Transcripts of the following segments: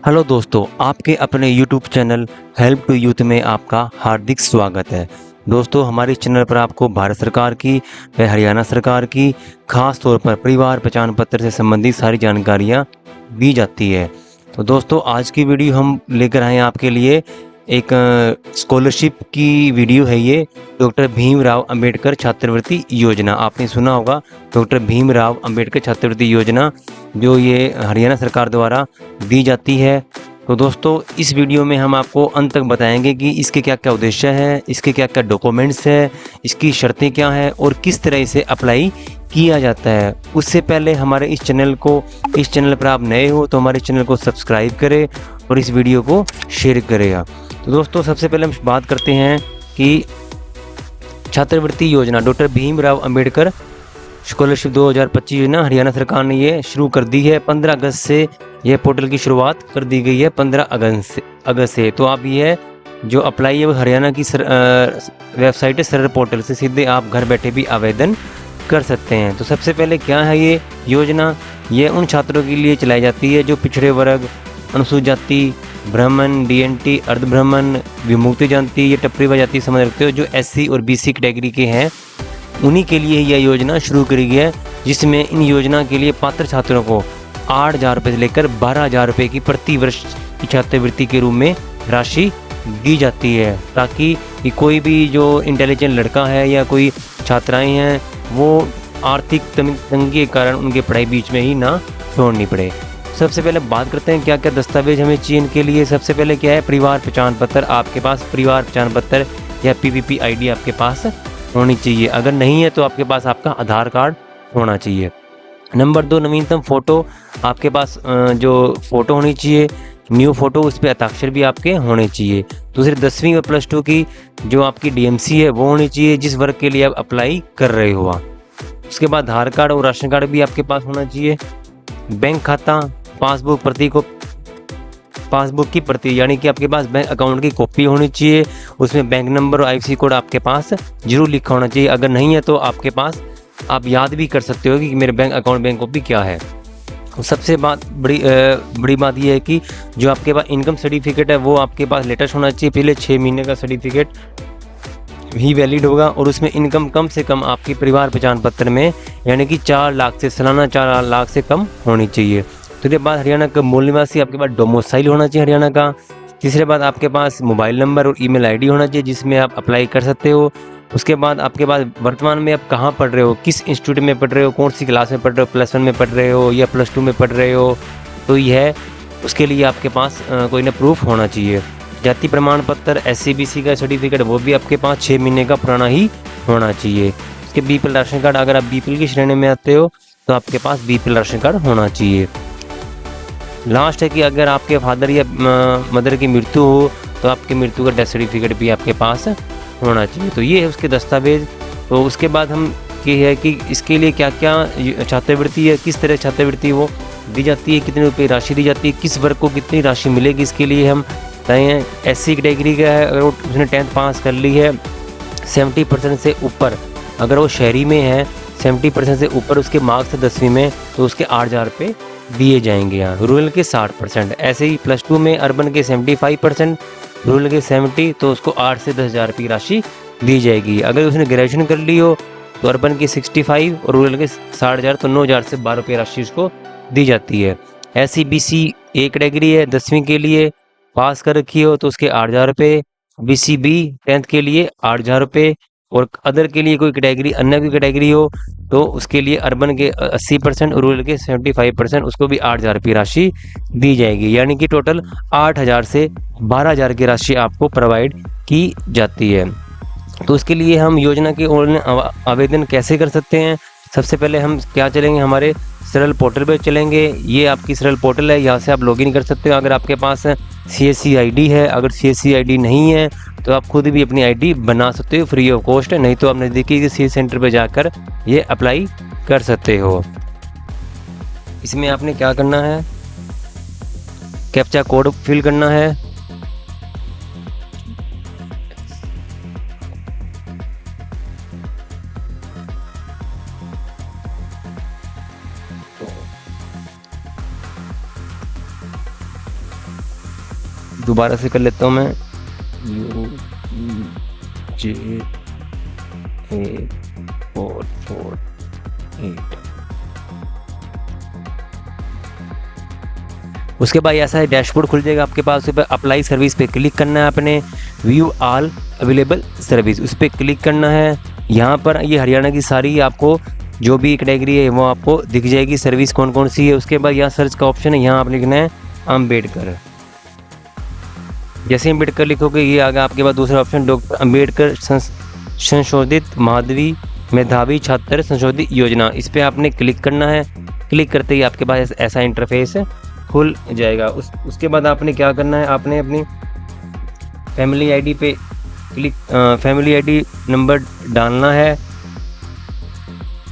Hello दोस्तों, आपके अपने YouTube channel help to youth में आपका हार्दिक स्वागत है। दोस्तों, हमारे चैनल पर आपको भारत सरकार की व हरियाणा सरकार की खास तौर पर परिवार पहचान पत्र से संबंधित सारी जानकारियां दी जाती है। तो दोस्तों, आज की वीडियो हम लेकर आए हैं आपके लिए एक स्कॉलरशिप की वीडियो है। ये डॉक्टर भीमराव अंबेडकर छात्रवृत्ति योजना, आपने सुना होगा। डॉक्टर भीमराव अंबेडकर छात्रवृत्ति योजना जो ये हरियाणा सरकार द्वारा दी जाती है। तो दोस्तों, इस वीडियो में हम आपको अंत तक बताएंगे कि इसके क्या क्या उद्देश्य है, इसके क्या क्या डॉक्यूमेंट्स है, इसकी शर्तें क्या है और किस तरह इसे अप्लाई किया जाता है। उससे पहले हमारे इस चैनल पर आप नए हो तो हमारे चैनल को सब्सक्राइब करें और इस वीडियो को शेयर करेगा। तो दोस्तों, सबसे पहले हम बात करते हैं कि छात्रवृत्ति योजना डॉक्टर भीमराव अंबेडकर स्कॉलरशिप 2025 योजना हरियाणा सरकार ने ये शुरू कर दी है। 15 अगस्त से यह पोर्टल की शुरुआत कर दी गई है, 15 अगस्त से। तो आप ये जो अप्लाई है वो हरियाणा की वेबसाइट है सरल पोर्टल से सीधे आप घर बैठे भी आवेदन कर सकते हैं। तो सबसे पहले क्या है ये योजना? ये उन छात्रों के लिए चलाई जाती है जो पिछड़े वर्ग, अनुसूचित जाति, ब्राह्मण, डीएनटी, अर्ध ब्राह्मण, विमुक्ति जाति, ये टपरी व जाति समझ रखते हो, जो एससी और बीसी कैटेगरी के हैं, उन्हीं के लिए यह योजना शुरू करी गई है। जिसमें इन योजना के लिए पात्र छात्रों को 8,000 रुपये से लेकर 12,000 रुपये की प्रति वर्ष की छात्रवृत्ति के रूप में राशि दी जाती है, ताकि कोई भी जो इंटेलिजेंट लड़का है या कोई छात्राएं हैं वो आर्थिक तंगी के कारण उनके पढ़ाई बीच में ही ना छोड़नी पड़े। सबसे पहले बात करते हैं क्या क्या दस्तावेज हमें चाहिए इनके लिए। सबसे पहले क्या है, परिवार पहचान पत्र। आपके पास परिवार पहचान पत्र या पीपीपी आईडी आपके पास होनी चाहिए। अगर नहीं है तो आपके पास आपका आधार कार्ड होना चाहिए। नंबर 2, नवीनतम फ़ोटो। आपके पास जो फ़ोटो होनी चाहिए न्यू फ़ोटो, उस पर हस्ताक्षर भी आपके होने चाहिए। दूसरी 10वीं और +2 की जो आपकी डीएमसी है वो होनी चाहिए, जिस वर्ग के लिए आप अप्लाई कर रहे हो। उसके बाद आधार कार्ड और राशन कार्ड भी आपके पास होना चाहिए। बैंक खाता, पासबुक की प्रति यानी कि आपके पास बैंक अकाउंट की कॉपी होनी चाहिए। उसमें बैंक नंबर और आईएफएससी कोड आपके पास जरूर लिखा होना चाहिए। अगर नहीं है तो आपके पास आप याद भी कर सकते हो कि मेरे बैंक अकाउंट बैंक कॉपी क्या है। सबसे बड़ी बात यह है कि जो आपके पास इनकम सर्टिफिकेट है वो आपके पास लेटेस्ट होना चाहिए। पहले 6 महीने का सर्टिफिकेट ही वैलिड होगा और उसमें इनकम कम से कम आपकी परिवार पहचान पत्र में यानी कि 4 लाख से सालाना 4 लाख से कम होनी चाहिए। दूसरे बाद हरियाणा का मूल निवासी, आपके पास डोमिसाइल होना चाहिए हरियाणा का। तीसरे बाद आपके पास मोबाइल नंबर और ईमेल आईडी होना चाहिए जिसमें आप अप्लाई कर सकते हो। उसके बाद आपके पास वर्तमान में आप कहाँ पढ़ रहे हो, किस इंस्टीट्यूट में पढ़ रहे हो, कौन सी क्लास में पढ़ रहे हो, +1 में पढ़ रहे हो या +2 में पढ़ रहे हो, तो यह उसके लिए आपके पास कोई ना प्रूफ होना चाहिए। जाति प्रमाण पत्र, SC/BC का सर्टिफिकेट वो भी आपके पास 6 महीने का पुराना ही होना चाहिए। उसके BPL राशन कार्ड, अगर आप BPL की श्रेणी में आते हो तो आपके पास BPL राशन कार्ड होना चाहिए। लास्ट है कि अगर आपके फादर या मदर की मृत्यु हो तो आपकी मृत्यु का डेथ सर्टिफिकेट भी आपके पास होना चाहिए। तो ये है उसके दस्तावेज। तो उसके बाद हम ये है कि इसके लिए क्या क्या छात्रवृत्ति है, किस तरह छात्रवृत्ति वो दी जाती है, कितने रुपये राशि दी जाती है, किस वर्ग को कितनी राशि मिलेगी, इसके लिए हम बताएँ। SC कैटेगरी का है, अगर उसने 10th पास कर ली है 70% से ऊपर, अगर वो शहरी में है 70% से ऊपर उसके मार्क्स है 10वीं में, तो उसके 8,000 रुपये दिए जाएंगे। यहाँ रूरल के 60%, ऐसे ही +2 में अर्बन के 75%, रूरल के 70, तो उसको 8 से 10,000 रुपये की राशि दी जाएगी। अगर उसने ग्रेजुएशन कर ली हो तो अर्बन के 65 और रूरल के 60,000, तो 9,000 से 12 रुपये राशि उसको दी जाती है। SC/BC A कैटेगरी है, 10वीं के लिए पास कर रखी हो तो उसके 8,000 रुपये, BCB 10th के लिए 8,000 रुपये, और अदर के लिए कोई कैटेगरी अन्य कोई कैटेगरी हो तो उसके लिए अर्बन के 80% और रूरल के 75%, उसको भी 8,000 रुपये राशि दी जाएगी। यानी कि टोटल 8,000 से 12,000 की राशि आपको प्रोवाइड की जाती है। तो उसके लिए हम योजना के ऑनलाइन आवेदन कैसे कर सकते हैं? सबसे पहले हम क्या चलेंगे, हमारे सरल पोर्टल पर चलेंगे। ये आपकी सरल पोर्टल है, यहाँ से आप लॉगिन कर सकते हो। अगर आपके पास CSC ID है, अगर CSC ID नहीं है तो आप खुद भी अपनी ID बना सकते हो, फ्री ऑफ कॉस्ट है। नहीं तो आप नज़दीकी के CSC सेंटर पर जाकर ये अप्लाई कर सकते हो। इसमें आपने क्या करना है, कैप्चा कोड फिल करना है। दोबारा से कर लेता हूँ मैं, UJ448। उसके बाद ऐसा है डैशबोर्ड खुल जाएगा आपके पास। उसके बाद अप्लाई सर्विस पे क्लिक करना है आपने, व्यू ऑल अवेलेबल सर्विस उस पर क्लिक करना है। यहाँ पर ये हरियाणा की सारी आपको जो भी कैटेगरी है वो आपको दिख जाएगी, सर्विस कौन कौन सी है। उसके बाद यहाँ सर्च का ऑप्शन है, यहाँ आप लिखना है अम्बेडकर। जैसे अम्बेडकर लिखोगे ये आगे आपके पास दूसरा ऑप्शन डॉक्टर अम्बेडकर संशोधित माधवी मेधावी छात्र संशोधित योजना, इस पर आपने क्लिक करना है। क्लिक करते ही आपके पास ऐसा इंटरफेस खुल जाएगा। उसके बाद आपने क्या करना है, आपने अपनी फैमिली आईडी पे क्लिक फैमिली आईडी नंबर डालना है।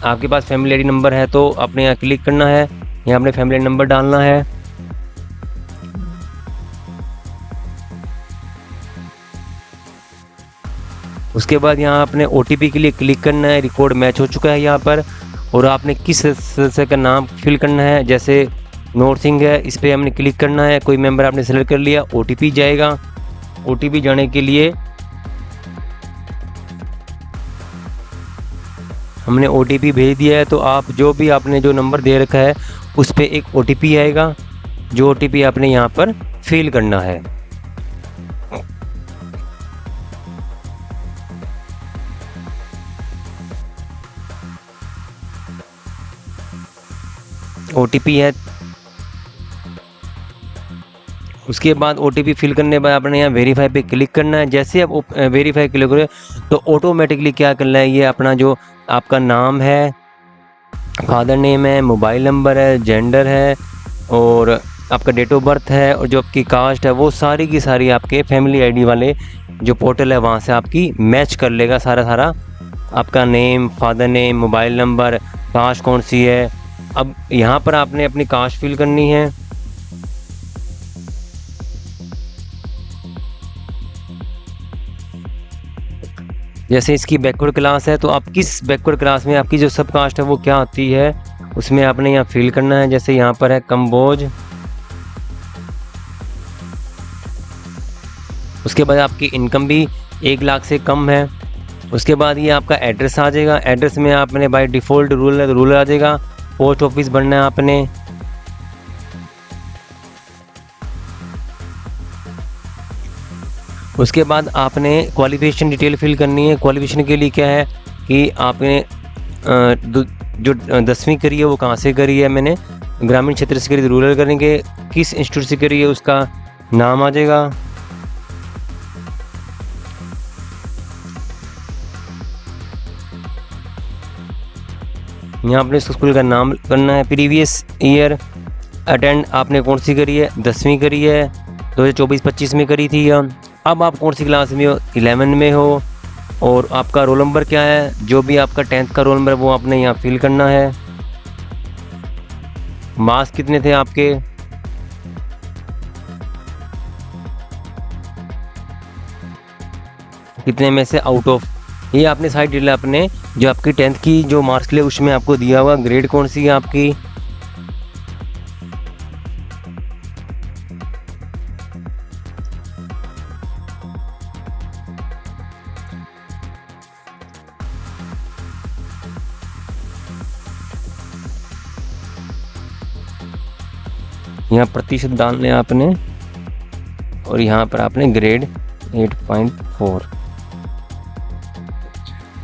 आपके पास फैमिली आईडी नंबर है तो आपने यहाँ क्लिक करना है, यहाँ अपने फैमिली आईडी नंबर डालना है। उसके बाद यहाँ आपने OTP के लिए क्लिक करना है, रिकॉर्ड मैच हो चुका है यहाँ पर। और आपने किस सदस्य का नाम फिल करना है, जैसे नोट सिंह है, इस पर हमने क्लिक करना है। कोई मेंबर आपने सेलेक्ट कर लिया, OTP जाएगा। OTP जाने के लिए हमने OTP भेज दिया है, तो आप जो भी आपने जो नंबर दे रखा है उस पर एक OTP आएगा, जो OTP आपने यहाँ पर फिल करना है। OTP है। उसके बाद OTP फिल करने के बाद आपने यहाँ वेरीफाई पे क्लिक करना है। जैसे आप वेरीफाई क्लिक करें तो ऑटोमेटिकली क्या करना है, ये अपना जो आपका नाम है, फादर नेम है, मोबाइल नंबर है, जेंडर है और आपका डेट ऑफ बर्थ है और जो आपकी कास्ट है, वो सारी की सारी आपके फैमिली आईडी वाले जो पोर्टल है वहाँ से आपकी मैच कर लेगा सारा आपका name, father name, mobile number, caste कौन सी है। अब यहाँ पर आपने अपनी कास्ट फिल करनी है। जैसे इसकी बैकवर्ड क्लास है तो आप किस बैकवर्ड क्लास में आपकी जो सब कास्ट है वो क्या आती है, उसमें आपने यहाँ फिल करना है। जैसे यहाँ पर है कंबोज। उसके बाद आपकी इनकम भी 1 लाख से कम है। उसके बाद ये आपका एड्रेस आ जाएगा। एड्रेस में आपने बाय डिफ़ॉल्ट रूरल आ जाएगा। पोस्ट ऑफिस बनना है आपने। उसके बाद आपने क्वालिफिकेशन डिटेल फिल करनी है। क्वालिफिकेशन के लिए क्या है कि आपने जो 10वीं करी है वो कहाँ से करी है, मैंने ग्रामीण क्षेत्र से करी, रूरल करेंगे। किस इंस्टीट्यूट से करी है उसका नाम आ जाएगा। यहाँ अपने स्कूल का नाम करना है। प्रीवियस ईयर अटेंड आपने कौन सी करी है, 10वीं करी है, 2024-25 में करी थी। अब आप कौन सी क्लास में हो, 11 में हो। और आपका रोल नंबर क्या है, जो भी आपका 10th का रोल नंबर वो आपने यहाँ फिल करना है। मार्क्स कितने थे आपके, कितने में से आउट ऑफ, ये आपने सारी डिटेल अपने जो आपकी 10th की जो मार्क्स लिए उसमें आपको दिया हुआ। ग्रेड कौन सी है आपकी, यहाँ प्रतिशत डालने आपने और यहाँ पर आपने ग्रेड 8.4।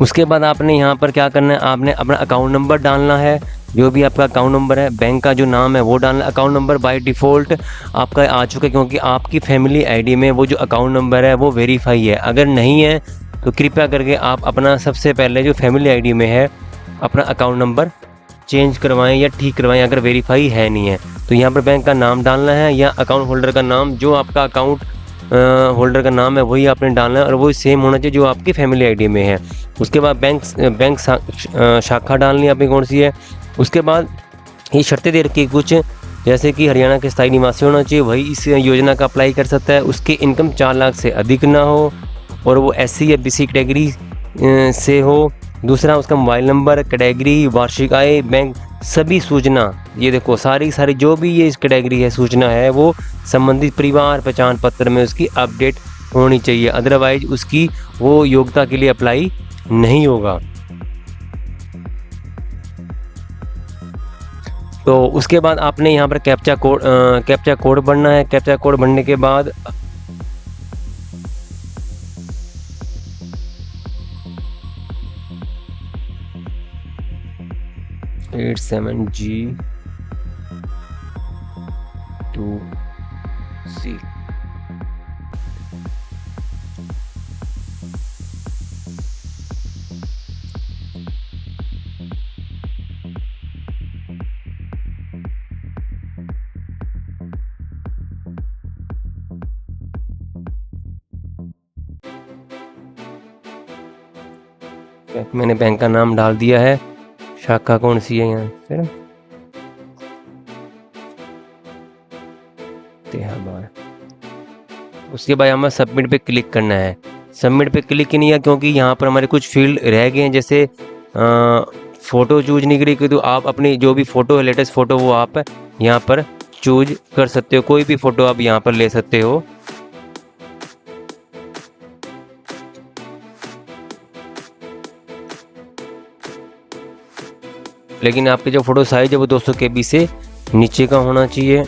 उसके बाद आपने यहाँ पर क्या करना है, आपने अपना अकाउंट नंबर डालना है। जो भी आपका अकाउंट नंबर है, बैंक का जो नाम है वो डालना है। अकाउंट नंबर बाय डिफ़ॉल्ट आपका आ चुका है क्योंकि आपकी फैमिली आईडी में वो जो अकाउंट नंबर है वो वेरीफाई है। अगर नहीं है तो कृपया करके आप अपना सबसे पहले जो फैमिली आईडी में है अपना अकाउंट नंबर चेंज करवाएं या ठीक करवाएं अगर वेरीफाई है नहीं है। तो यहाँ पर बैंक का नाम डालना है या अकाउंट होल्डर का नाम, जो आपका अकाउंट होल्डर का नाम है वही आपने डालना है और वही सेम होना चाहिए जो आपकी फैमिली आईडी में है। उसके बाद बैंक शाखा डालनी है अपनी कौन सी है। उसके बाद ये शर्तें दे रखी कुछ, जैसे कि हरियाणा के स्थायी निवासी होना चाहिए, वही इस योजना का अप्लाई कर सकता है। उसकी इनकम 4 लाख से अधिक ना हो और वो SC या BC कैटेगरी से हो। दूसरा उसका मोबाइल नंबर, कैटेगरी, वार्षिक आय, बैंक सभी सूचना, ये देखो सारी जो भी ये इस कैटेगरी है सूचना है वो संबंधित परिवार पहचान पत्र में उसकी अपडेट होनी चाहिए, अदरवाइज उसकी वो योग्यता के लिए अप्लाई नहीं होगा। तो उसके बाद आपने यहाँ पर कैप्चा कोड भरना है। कैप्चा कोड भरने के बाद G2C मैंने बैंक का नाम डाल दिया है, शाखा कौन सी है यहाँ पे, उसके बाद हमें सबमिट पे क्लिक करना है। सबमिट पे क्लिक नहीं है क्योंकि यहाँ पर हमारे कुछ फील्ड रह गए हैं, जैसे फ़ोटो चूज नहीं करी, तो आप अपनी जो भी फ़ोटो है लेटेस्ट फ़ोटो वो आप यहाँ पर चूज कर सकते हो, कोई भी फ़ोटो आप यहाँ पर ले सकते हो। लेकिन आपके जो फ़ोटो साइज है वो 200 KB से नीचे का होना चाहिए।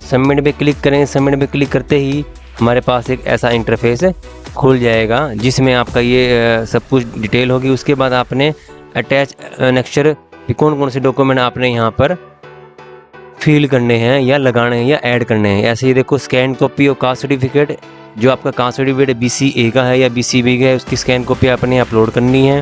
सबमिट पे क्लिक करें। सबमिट पे क्लिक करते ही हमारे पास एक ऐसा इंटरफेस खुल जाएगा जिसमें आपका ये सब कुछ डिटेल होगी। उसके बाद आपने अटैच नेक्स्चर कौन कौन से डॉक्यूमेंट आपने यहाँ पर फिल करने हैं या लगाने हैं या ऐड करने हैं। ऐसे ही देखो स्कैन कॉपी और कास्ट सर्टिफिकेट, जो आपका कास्ट सर्टिफिकेट BCA का है या BCB का है उसकी स्कैन कॉपी आपने अपलोड करनी है।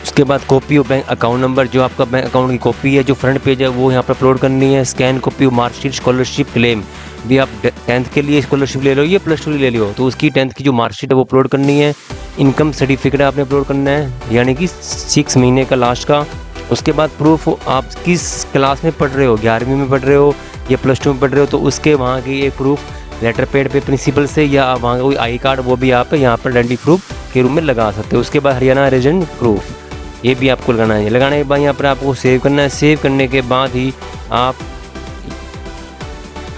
उसके बाद कॉपी और बैंक अकाउंट नंबर, जो आपका बैंक अकाउंट की कॉपी है जो फ्रंट पेज है वो यहाँ पर अपलोड करनी है। स्कैन कॉपी और मार्कशीट स्कॉलरशिप क्लेम भी, आप 10th के लिए स्कॉलरशिप ले लो या +2 ले लो तो उसकी 10th की जो मार्कशीट है वो अपलोड करनी है। इनकम सर्टिफिकेट आपने अपलोड करना है यानी कि 6 महीने का लास्ट का। उसके बाद प्रूफ आप किस क्लास में पढ़ रहे हो, 11वीं में पढ़ रहे हो या +2 में पढ़ रहे हो तो उसके वहाँ की एक प्रूफ लेटर पैड पे प्रिंसिपल से या वहाँ का कोई आई कार्ड वो भी आप यहाँ पर आइडेंटिटी प्रूफ के रूप में लगा सकते हो। उसके बाद हरियाणा रेजिडेंट प्रूफ ये भी आपको लगाना है। लगाने के बाद यहाँ पर आपको सेव करना है। सेव करने के बाद ही आप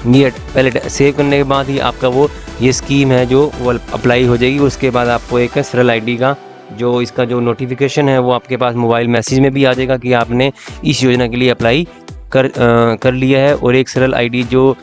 ये पहले सेव करने के बाद ही आपका वो ये स्कीम है जो वो अप्लाई हो जाएगी। उसके बाद आपको एक सरल आईडी का जो इसका जो नोटिफिकेशन है वो आपके पास मोबाइल मैसेज में भी आ जाएगा कि आपने इस योजना के लिए अप्लाई कर लिया है, और एक सरल आईडी जो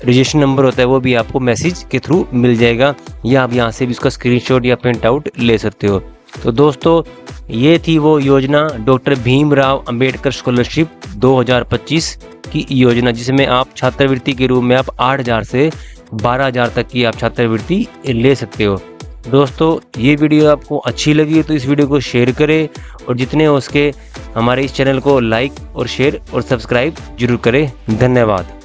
रजिस्ट्रेशन नंबर होता है वो भी आपको मैसेज के थ्रू मिल जाएगा, या आप यहाँ से भी उसका स्क्रीनशॉट या प्रिंट आउट ले सकते हो। तो दोस्तों ये थी वो योजना डॉक्टर भीमराव अंबेडकर स्कॉलरशिप 2025 की योजना, जिसमें आप छात्रवृत्ति के रूप में आप 8,000 से 12,000 तक की आप छात्रवृत्ति ले सकते हो। दोस्तों ये वीडियो आपको अच्छी लगी तो इस वीडियो को शेयर करें, और जितने हो सके हमारे इस चैनल को लाइक और शेयर और सब्सक्राइब जरूर करें। धन्यवाद।